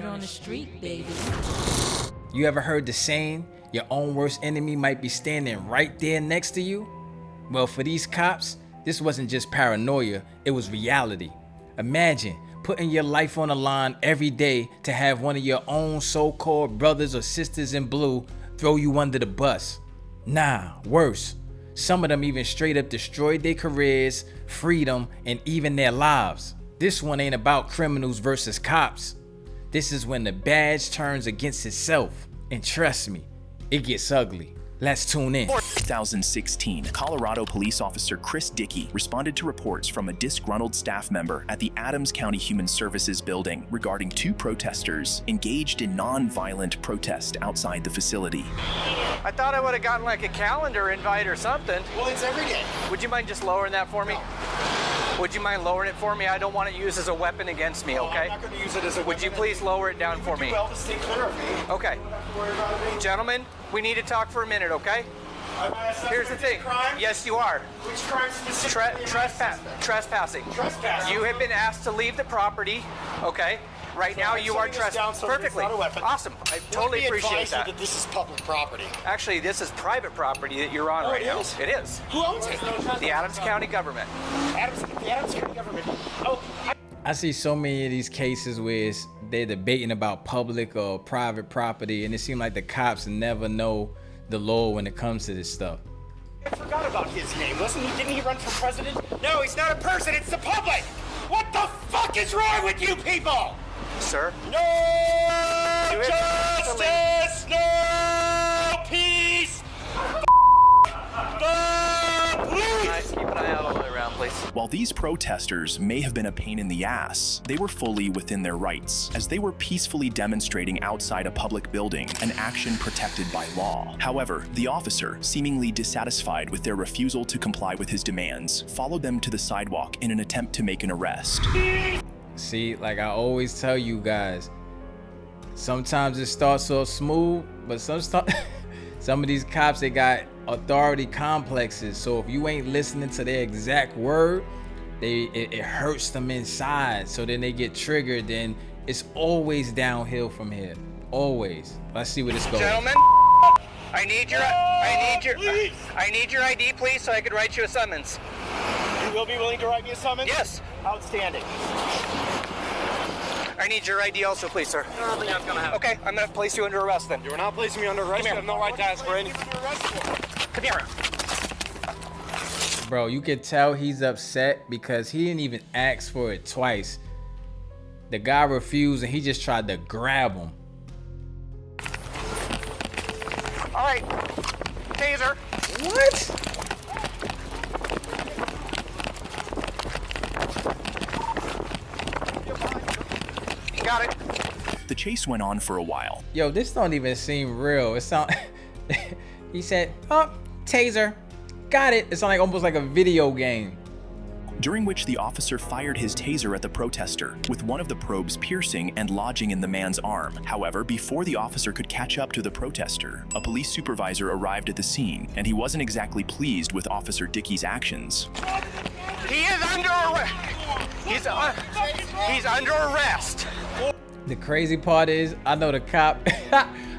word on the street, baby. You ever heard the saying, your own worst enemy might be standing right there next to you? Well, for these cops, this wasn't just paranoia, it was reality. Imagine putting your life on the line every day to have one of your own so-called brothers or sisters in blue throw you under the bus. Nah, worse. Some of them even straight up destroyed their careers, freedom, and even their lives. This one ain't about criminals versus cops. This is when the badge turns against itself. And trust me, it gets ugly. Let's tune in. 2016, Colorado police officer Chris Dickey responded to reports from a disgruntled staff member at the Adams County Human Services building regarding 2 protesters engaged in non-violent protest outside the facility. I thought I would have gotten like a calendar invite or something. Well, it's every day. Would you mind just lowering that for me? No. Would you mind lowering it for me? I don't want it used as a weapon against me, okay? I'm not going to use it as a weapon. Would you please lower it down for me? Well, to stay clear of me. Okay. You don't have to worry about it. Gentlemen, we need to talk for a minute, okay? Here's the thing. Crime? Yes, you are. Which crime specifically? Trespassing. Trespassing. You have been asked to leave the property, okay? Right now, you are trespassing. Perfectly. Not a weapon. Awesome. I totally appreciate that. That this is public property. Actually, this is private property that you're on right now. It is. Who owns it? The Adams County government. The Adams County government. Oh. I see so many of these cases where they're debating about public or private property, and it seems like the cops never know the law when it comes to this stuff. I forgot about his name. Didn't he run for president? No, he's not a person. It's the public. What the fuck is wrong with you people? Sir? No justice, no peace. The police. Keep an eye out all the way around, please. While these protesters may have been a pain in the ass, they were fully within their rights, as they were peacefully demonstrating outside a public building, an action protected by law. However, the officer, seemingly dissatisfied with their refusal to comply with his demands, followed them to the sidewalk in an attempt to make an arrest. See, like I always tell you guys, sometimes it starts so smooth, but some of these cops, they got authority complexes. So if you ain't listening to their exact word, it hurts them inside. So then they get triggered. Then it's always downhill from here. Always. Let's see where this goes. Gentlemen, I need your ID, please, so I could write you a summons. You will be willing to write me a summons? Yes. Outstanding. I need your ID also, please, sir. I don't think that's gonna happen. Okay, I'm gonna place you under arrest then. You are not placing me under arrest. You have no right to ask for any. Come here. Bro, you can tell he's upset because he didn't even ask for it twice. The guy refused and he just tried to grab him. All right, taser. What? Got it. The chase went on for a while. Yo, this don't even seem real. It sound. He said, "Oh, taser, got it." It sounds like almost like a video game. During which the officer fired his taser at the protester, with one of the probes piercing and lodging in the man's arm. However, before the officer could catch up to the protester, a police supervisor arrived at the scene, and he wasn't exactly pleased with Officer Dickey's actions. He is under arrest. He's under arrest. The crazy part is, I know the cop.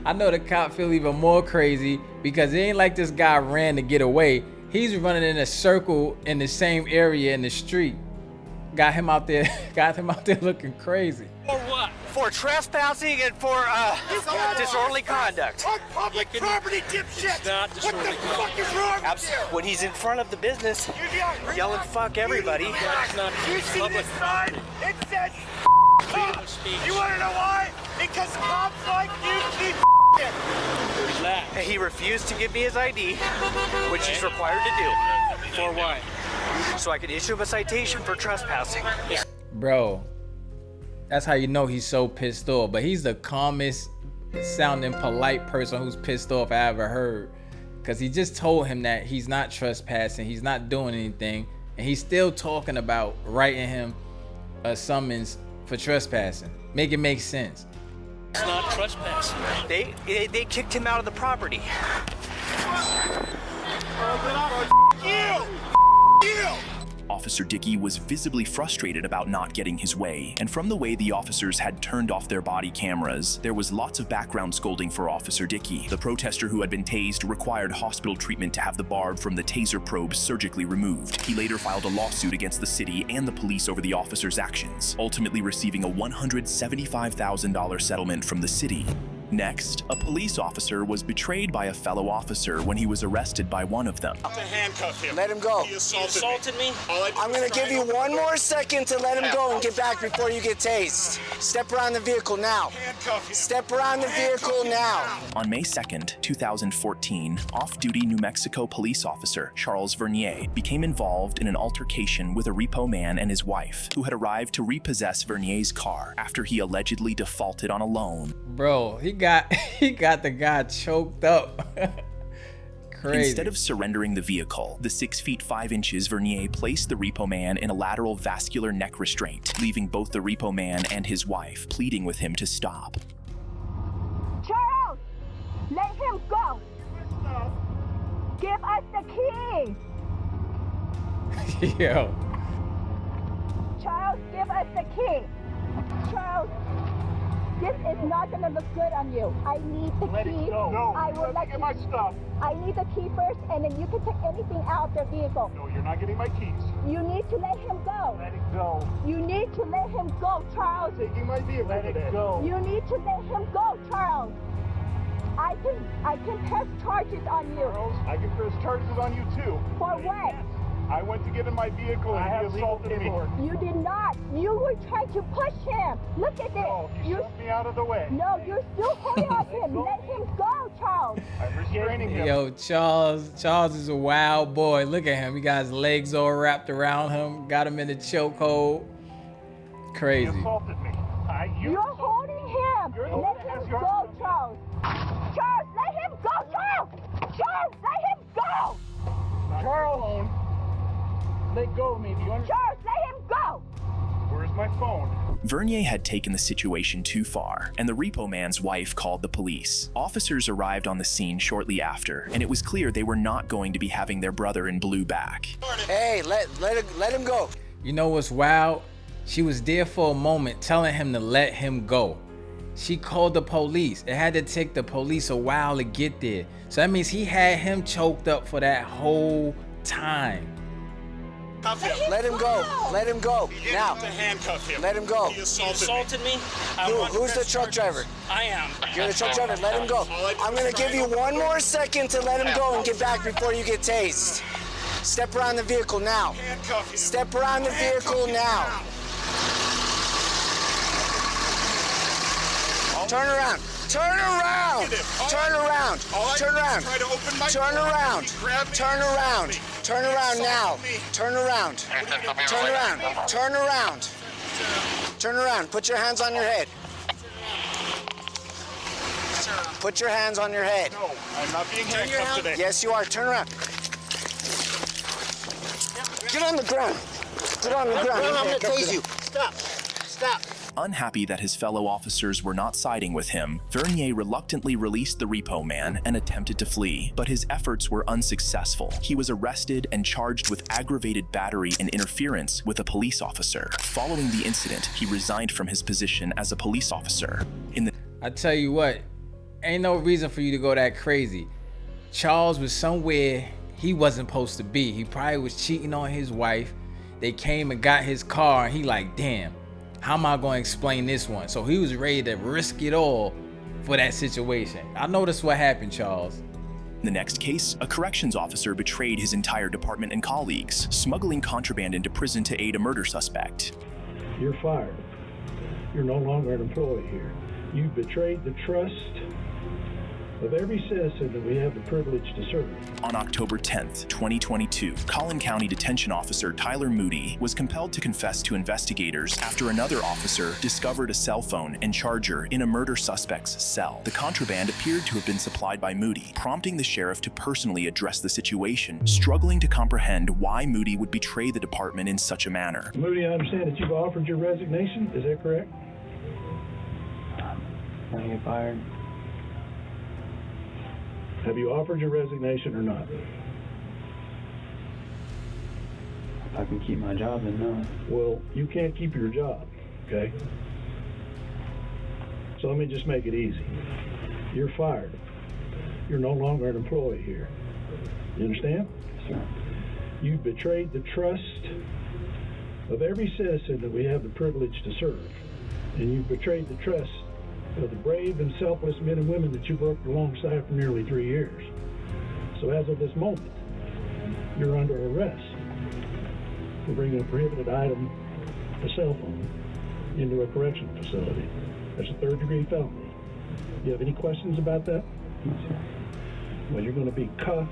I know the cop feel even more crazy because it ain't like this guy ran to get away. He's running in a circle in the same area in the street. Got him out there looking crazy. For what? For trespassing and for disorderly conduct. On public property, dipshit! What the fuck is wrong with you? When he's in front of the business, yelling "fuck everybody." You see this sign? It says You want to know why? Because cops like you keep And he refused to give me his ID, which he's required to do. For what? So I could issue him a citation for trespassing. Bro, that's how you know he's so pissed off. But he's the calmest sounding polite person who's pissed off I ever heard. Because he just told him that he's not trespassing, he's not doing anything, and he's still talking about writing him a summons for trespassing. Make it make sense. It's not trespassing. They kicked him out of the property. Officer Dickey was visibly frustrated about not getting his way, and from the way the officers had turned off their body cameras, there was lots of background scolding for Officer Dickey. The protester who had been tased required hospital treatment to have the barb from the taser probe surgically removed. He later filed a lawsuit against the city and the police over the officer's actions, ultimately receiving a $175,000 settlement from the city. Next, a police officer was betrayed by a fellow officer when he was arrested by one of them. To handcuff him. Let him go. He assaulted me. I'm gonna give you one more second to let him go and get back before you get tased. Step around the vehicle now. Handcuff him. Step around the vehicle now. On May 2nd, 2014, off-duty New Mexico police officer Charles Vernier became involved in an altercation with a repo man and his wife, who had arrived to repossess Vernier's car after he allegedly defaulted on a loan. Bro, he got the guy choked up. Crazy. Instead of surrendering the vehicle, the 6 feet 5 inches Vernier placed the repo man in a lateral vascular neck restraint, leaving both the repo man and his wife pleading with him to stop. Charles, let him go. Give us the key. Yo. Charles, give us the key. Charles, this is not gonna look good on you. I need the key. No, I would like get my stuff. I need the key first, and then you can take anything out of the vehicle. No, you're not getting my keys. You need to let him go. Let it go. You need to let him go, Charles. Taking my vehicle. Let it go. You need to let him go, Charles. I can press charges on you. Charles, I can press charges on you too. For what? I went to get in my vehicle and he assaulted me. You did not. You were trying to push him. Look at this. No, you shoved me out of the way. No, you're still holding on to him. Let him go, Charles. I'm restraining him. Yo, Charles is a wild boy. Look at him. He got his legs all wrapped around him. Got him in a chokehold. He Crazy. assaulted me. You're holding him. Let him go, Charles. Charles, let him go, Charles. Charles, let him go. Charles, let go of me. Do you understand? Charles, let him go. Where's my phone? Vernier had taken the situation too far, and the repo man's wife called the police. Officers arrived on the scene shortly after, and it was clear they were not going to be having their brother in blue back. Hey, let him go. You know what's wild? She was there for a moment telling him to let him go. She called the police. It had to take the police a while to get there. So that means he had him choked up for that whole time. Let him go. Let him go. Now. To handcuff him. Let him go. He He assaulted me. me. Who's the truck driver? I am. You're the truck driver. Let him go. I'm gonna give you one more second to let him go and get back before you get tased. Step around the vehicle now. Handcuff him. Step around the vehicle now. Turn around. Turn around. Turn around. Turn around. Turn around. Turn around. Turn around now. Turn around. Turn around. Turn around. Turn around. Put your hands on your head. Put your hands on your head. No, I'm not being handcuffed today. Yes, you are. Turn around. Get on the ground. Get on the ground. I'm gonna tase you. Stop. Stop. Unhappy that his fellow officers were not siding with him, Vernier reluctantly released the repo man and attempted to flee, but his efforts were unsuccessful. He was arrested and charged with aggravated battery and interference with a police officer. Following the incident, he resigned from his position as a police officer. I tell you what, ain't no reason for you to go that crazy. Charles was somewhere he wasn't supposed to be. He probably was cheating on his wife. They came and got his car and he like, damn, how am I going to explain this one? So he was ready to risk it all for that situation. I know that's what happened, Charles. In the next case, a corrections officer betrayed his entire department and colleagues, smuggling contraband into prison to aid a murder suspect. You're fired. You're no longer an employee here. You've betrayed the trust of every citizen that we have the privilege to serve. On October 10th, 2022, Collin County Detention Officer Tyler Moody was compelled to confess to investigators after another officer discovered a cell phone and charger in a murder suspect's cell. The contraband appeared to have been supplied by Moody, prompting the sheriff to personally address the situation, struggling to comprehend why Moody would betray the department in such a manner. Moody, I understand that you've offered your resignation. Is that correct? I get fired. Have you offered your resignation or not? If I can keep my job, then no. Well, you can't keep your job, okay? So let me just make it easy. You're fired. You're no longer an employee here. You understand? Sir. You've betrayed the trust of every citizen that we have the privilege to serve. And you've betrayed the trust of the brave and selfless men and women that you've worked alongside for nearly 3 years. So as of this moment, you're under arrest for bringing a prohibited item, a cell phone, into a correctional facility. That's a third-degree felony. You have any questions about that? No, sir. Well, you're going to be cuffed.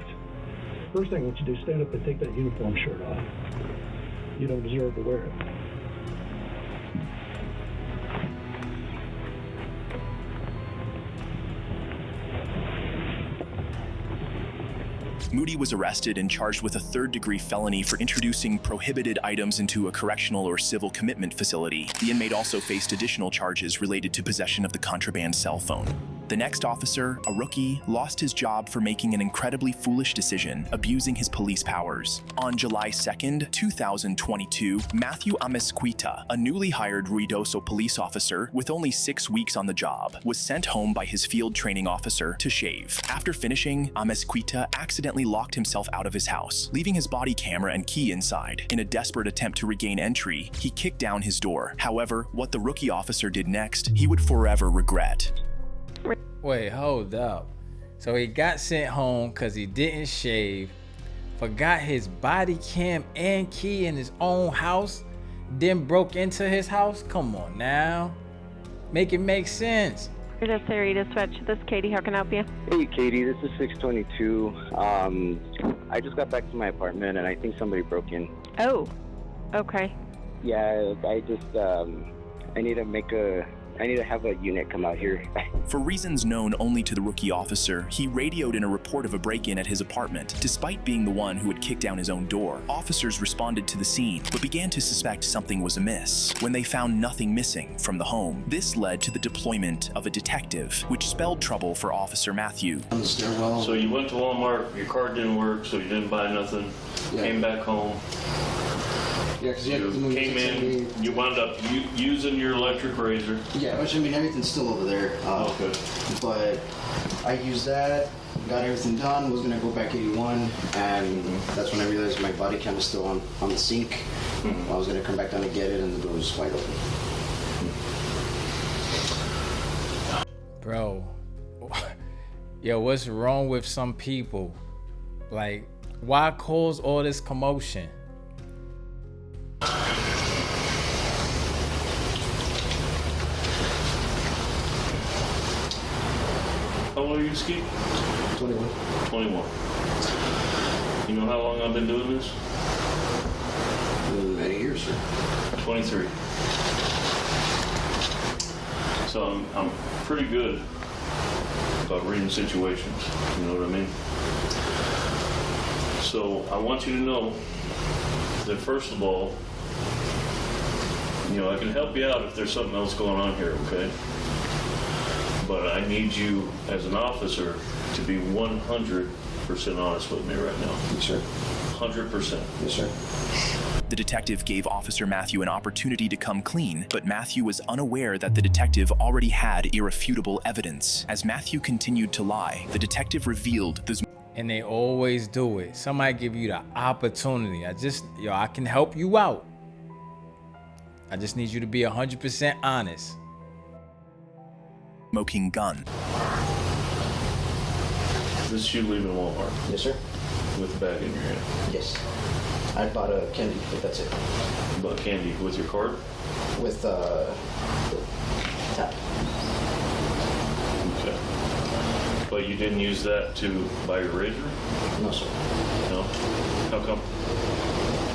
First thing I want you to do is stand up and take that uniform shirt off. You don't deserve to wear it. Moody was arrested and charged with a third-degree felony for introducing prohibited items into a correctional or civil commitment facility. The inmate also faced additional charges related to possession of the contraband cell phone. The next officer, a rookie, lost his job for making an incredibly foolish decision, abusing his police powers. On July 2nd, 2022, Matthew Amesquita, a newly hired Ruidoso police officer with only 6 weeks on the job, was sent home by his field training officer to shave. After finishing, Amesquita accidentally locked himself out of his house, leaving his body camera and key inside. In a desperate attempt to regain entry, he kicked down his door. However, what the rookie officer did next, he would forever regret. Wait, hold up. So he got sent home because he didn't shave, forgot his body cam and key in his own house, then broke into his house? Come on now. Make it make sense. This is Rita Switch. This is Katie. How can I help you? Hey, Katie. This is 622. I just got back to my apartment, and I think somebody broke in. Oh, okay. Yeah, I just, I need to have a unit come out here. For reasons known only to the rookie officer, he radioed in a report of a break-in at his apartment. Despite being the one who had kicked down his own door, officers responded to the scene, but began to suspect something was amiss when they found nothing missing from the home. This led to the deployment of a detective, which spelled trouble for Officer Matthew. On the stairwell. So you went to Walmart, your card didn't work, so you didn't buy nothing, came back home. Yeah, because you came in, you wound up using your electric razor. Yeah, which I mean, everything's still over there. Okay. But I used that, got everything done, was gonna go back 81, and that's when I realized my body cam was still on the sink. I was gonna come back down to get it, and the door was wide open. Bro, yo, what's wrong with some people? Like, why cause all this commotion? How old are you, Ski? 21. 21. You know how long I've been doing this? Many years, sir. 23. So I'm pretty good about reading situations, you know what I mean? So I want you to know that first of all, you know, I can help you out if there's something else going on here, okay? But I need you as an officer to be 100% honest with me right now. Yes, sir. 100%. Yes, sir. The detective gave Officer Matthew an opportunity to come clean, but Matthew was unaware that the detective already had irrefutable evidence. As Matthew continued to lie, the detective revealed this. And they always do it. Somebody give you the opportunity. I can help you out. I just need you to be 100% honest. Smoking gun. This is you leaving Walmart Yes, sir. with a bag in your hand. Yes. I bought a candy, but that's it. You bought candy with your card? With tap. Okay. But you didn't use that to buy your razor? No, sir. No? How come?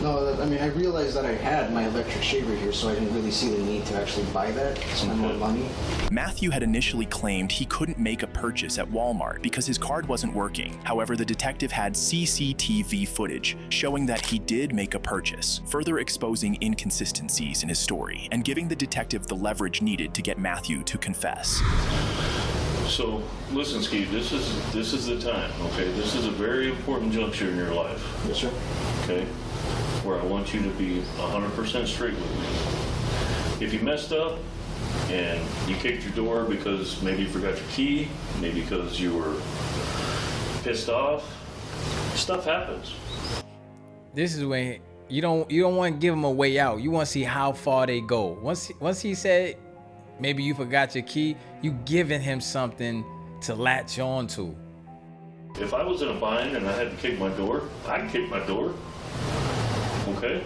No, I mean, I realized that I had my electric shaver here, so I didn't really see the need to actually buy that, spend more money. Matthew had initially claimed he couldn't make a purchase at Walmart because his card wasn't working. However, the detective had CCTV footage showing that he did make a purchase, further exposing inconsistencies in his story and giving the detective the leverage needed to get Matthew to confess. So, listen, Ski, this is the time, okay? This is a very important juncture in your life. Yes, sir. Okay? where I want you to be 100% straight with me. If you messed up and you kicked your door because maybe you forgot your key, maybe because you were pissed off, stuff happens. This is when you don't want to give them a way out. You want to see how far they go. Once he said maybe you forgot your key, you giving him something to latch on to. If I was in a bind and I had to kick my door, I'd kick my door. Okay?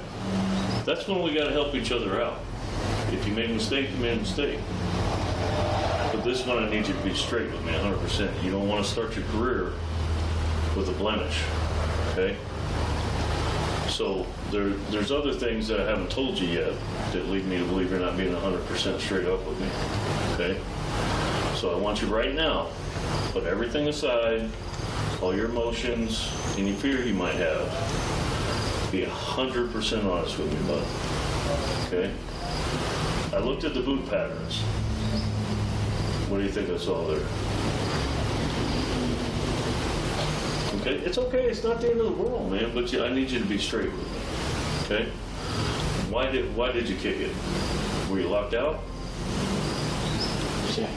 That's when we gotta help each other out. If you made a mistake, you made a mistake. But this one I need you to be straight with me 100%. You don't want to start your career with a blemish. Okay? So there's other things that I haven't told you yet that lead me to believe you're not being 100% straight up with me. Okay? So I want you right now, put everything aside, all your emotions, any fear you might have, be 100% honest with me, bud. Okay? I looked at the boot patterns. What do you think I saw there? Okay? It's okay. It's not the end of the world, man, but I need you to be straight with me. Okay? Why did you kick it? Were you locked out? Yeah.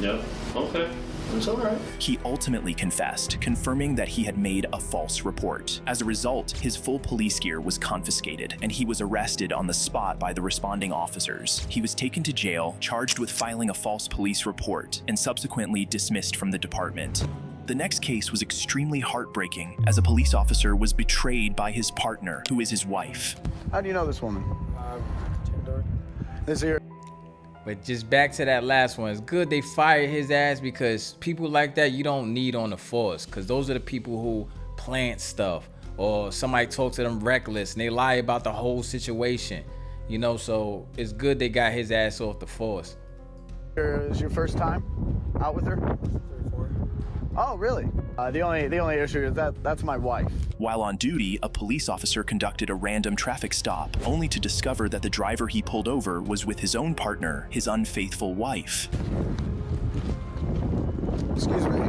Yep. Okay. It's all right. He ultimately confessed, confirming that he had made a false report. As a result, his full police gear was confiscated, and he was arrested on the spot by the responding officers. He was taken to jail, charged with filing a false police report, and subsequently dismissed from the department. The next case was extremely heartbreaking, as a police officer was betrayed by his partner, who is his wife. How do you know this woman? This here. But just back to that last one, it's good they fired his ass, because people like that you don't need on the force, because those are the people who plant stuff, or somebody talk to them reckless and they lie about the whole situation, you know. So it's good they got his ass off the force. Is your first time out with her? 3 or 4. Oh, really? The only issue is that's my wife. While on duty, a police officer conducted a random traffic stop, only to discover that the driver he pulled over was with his own partner, his unfaithful wife. Excuse me.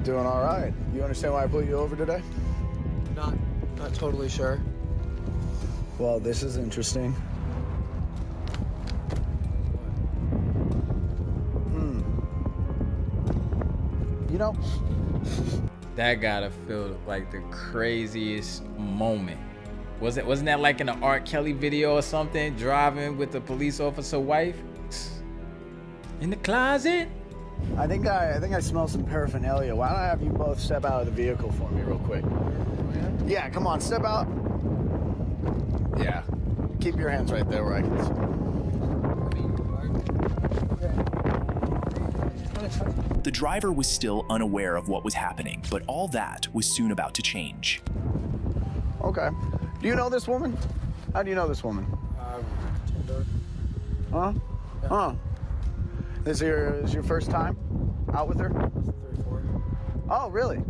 Doing all right. You understand why I pulled you over today? Not totally sure. Well, this is interesting. You know, that gotta feel like the craziest moment. Wasn't that like in an R. Kelly video or something? Driving with the police officer wife in the closet. I think I smell some paraphernalia. Why don't I have you both step out of the vehicle for me real quick? Yeah, come on, step out. Yeah, keep your hands right there where I can see. The driver was still unaware of what was happening, but all that was soon about to change. Okay. Do you know this woman? How do you know this woman? Huh? Yeah. Huh? Is your first time out with her? 3 or 4. Oh, really?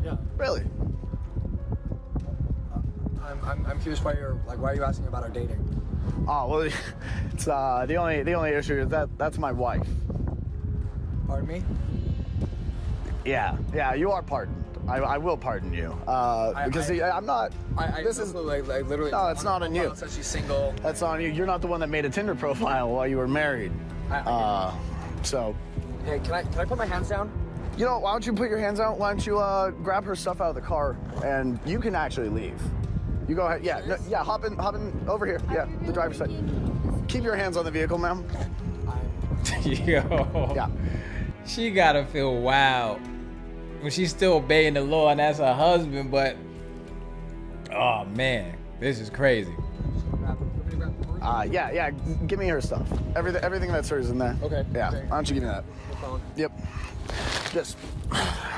Yeah. Really? I'm curious why are you asking about our dating? Oh, well, it's the only issue is that's my wife. Pardon me? Yeah, you are pardoned. I will pardon you. Because I'm not. This is like literally. No, it's not on you. Said she's single. That's on you. You're not the one that made a Tinder profile while you were married. So. Hey, can I put my hands down? You know, why don't you put your hands out? Why don't you grab her stuff out of the car, and you can actually leave. You go ahead. Yeah, hop in over here. Yeah, the driver's side. Keep your hands on the vehicle, ma'am. Yo. Yeah. She gotta feel wild when she's still obeying the law and that's her husband, but oh man, this is crazy. Yeah, give me her stuff. Everything that's hers in there. Okay. Yeah, okay. why don't you give me that? Her phone. Yep. Just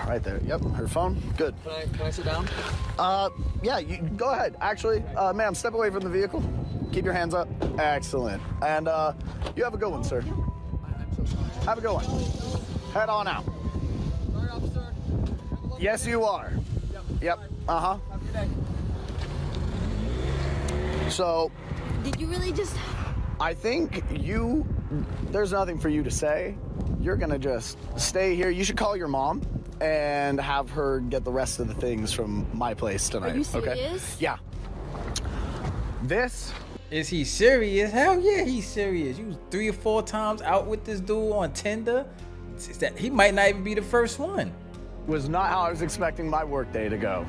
right there. Yep, her phone. Good. Can I sit down? Yeah, you go ahead. Actually, ma'am, step away from the vehicle. Keep your hands up. Excellent. And you have a good one, sir. I'm so sorry. Have a good one. Head on out. Sorry, officer. Yes, you are. Yep. Uh-huh. Have a good day. So, Did you really just... I think there's nothing for you to say. You're gonna just stay here. You should call your mom and have her get the rest of the things from my place tonight. Are you serious? Okay? Yeah. This? Is he serious? Hell yeah, he's serious. You was 3 or 4 times out with this dude on Tinder. He might not even be the first one. Was not how I was expecting my workday to go.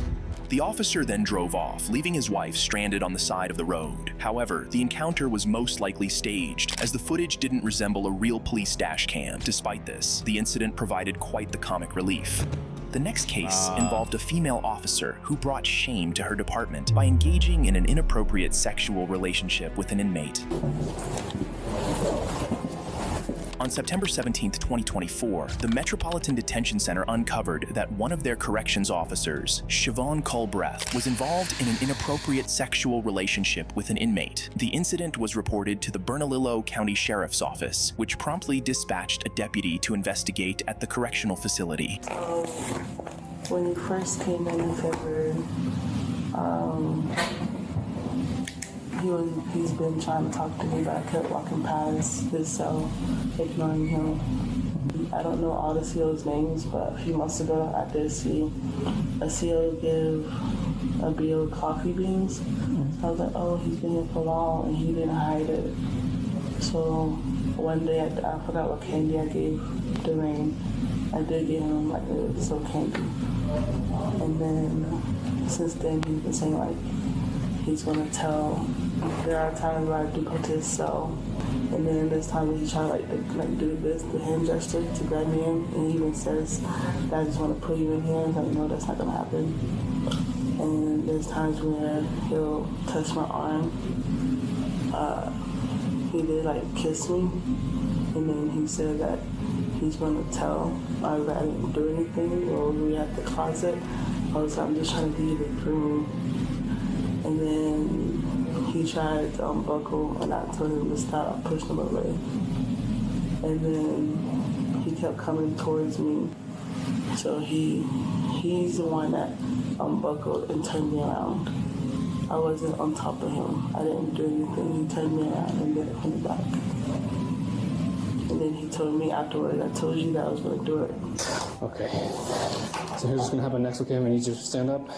The officer then drove off, leaving his wife stranded on the side of the road. However, the encounter was most likely staged, as the footage didn't resemble a real police dash cam. Despite this, the incident provided quite the comic relief. The next case involved a female officer who brought shame to her department by engaging in an inappropriate sexual relationship with an inmate. On September 17, 2024, the Metropolitan Detention Center uncovered that one of their corrections officers, Siobhan Culbreth, was involved in an inappropriate sexual relationship with an inmate. The incident was reported to the Bernalillo County Sheriff's Office, which promptly dispatched a deputy to investigate at the correctional facility. When you first came in February, he's been trying to talk to me, but I kept walking past his cell, ignoring him. I don't know all the CO's names, but a few months ago, I did see a CO give a BO coffee beans. I was like, oh, he's been here for long, and he didn't hide it. So one day, I forgot what candy I gave Dwayne. I did give him like some candy. And then since then, he's been saying like, he's gonna tell. There are times where I do go to his cell, and then there's times when he try like do this, the hand gesture to grab me in, and he even says that I just want to put you in here. I'm like, no, that's not gonna happen. And there's times where he'll touch my arm. He did like kiss me, and then he said that he's gonna tell I didn't do anything, or we were at the closet. I was like, I'm just trying to give you the room. And then he tried to unbuckle, and I told him to stop. I pushed him away. And then he kept coming towards me. So he's the one that unbuckled and turned me around. I wasn't on top of him. I didn't do anything. He turned me around and did it from the back. And then he told me afterwards, I told you that I was going to do it. Okay. So here's what's going to happen next, okay? I need you to stand up.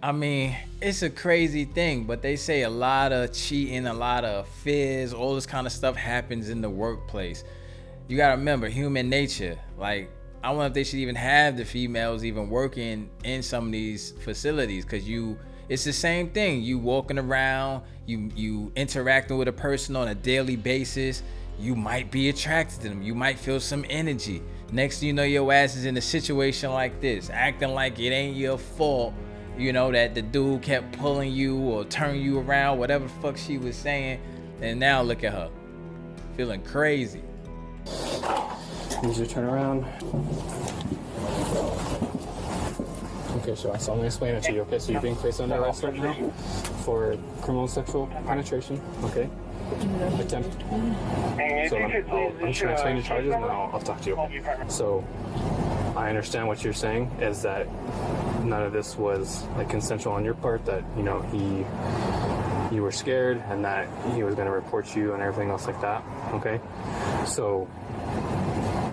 I mean, it's a crazy thing, but they say a lot of cheating, a lot of fears, all this kind of stuff happens in the workplace. You gotta remember human nature. Like, I wonder if they should even have the females even working in some of these facilities, because it's the same thing. You walking around, you interacting with a person on a daily basis, you might be attracted to them, you might feel some energy. Next thing you know, your ass is in a situation like this, acting like it ain't your fault. You know, that the dude kept pulling you or turning you around, whatever the fuck she was saying. And now look at her, feeling crazy. Need you to turn around. Okay, so I'm gonna explain it to you, okay? So you're being placed under arrest right now for criminal sexual penetration, okay? Attempt. So I'm just gonna explain the charges and then I'll talk to you. So I understand what you're saying is that none of this was like consensual on your part, that you were scared and that he was going to report you and everything else like that. Okay, so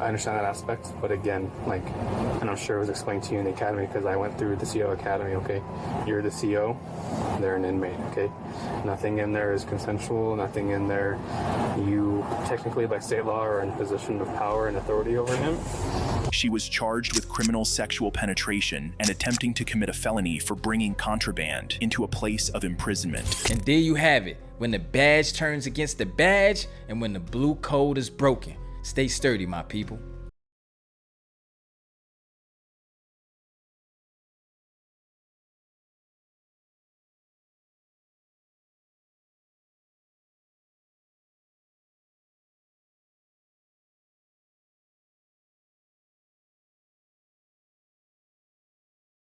I understand that aspect, but again, like, and I'm sure it was explained to you in the academy because I went through the CO academy. Okay, you're the CO, they're an inmate. Okay, nothing in there is consensual, nothing in there you technically by state law are in position of power and authority over him. She was charged with criminal sexual penetration and attempting to commit a felony for bringing contraband into a place of imprisonment. And there you have it. When the badge turns against the badge and when the blue code is broken. Stay sturdy, my people.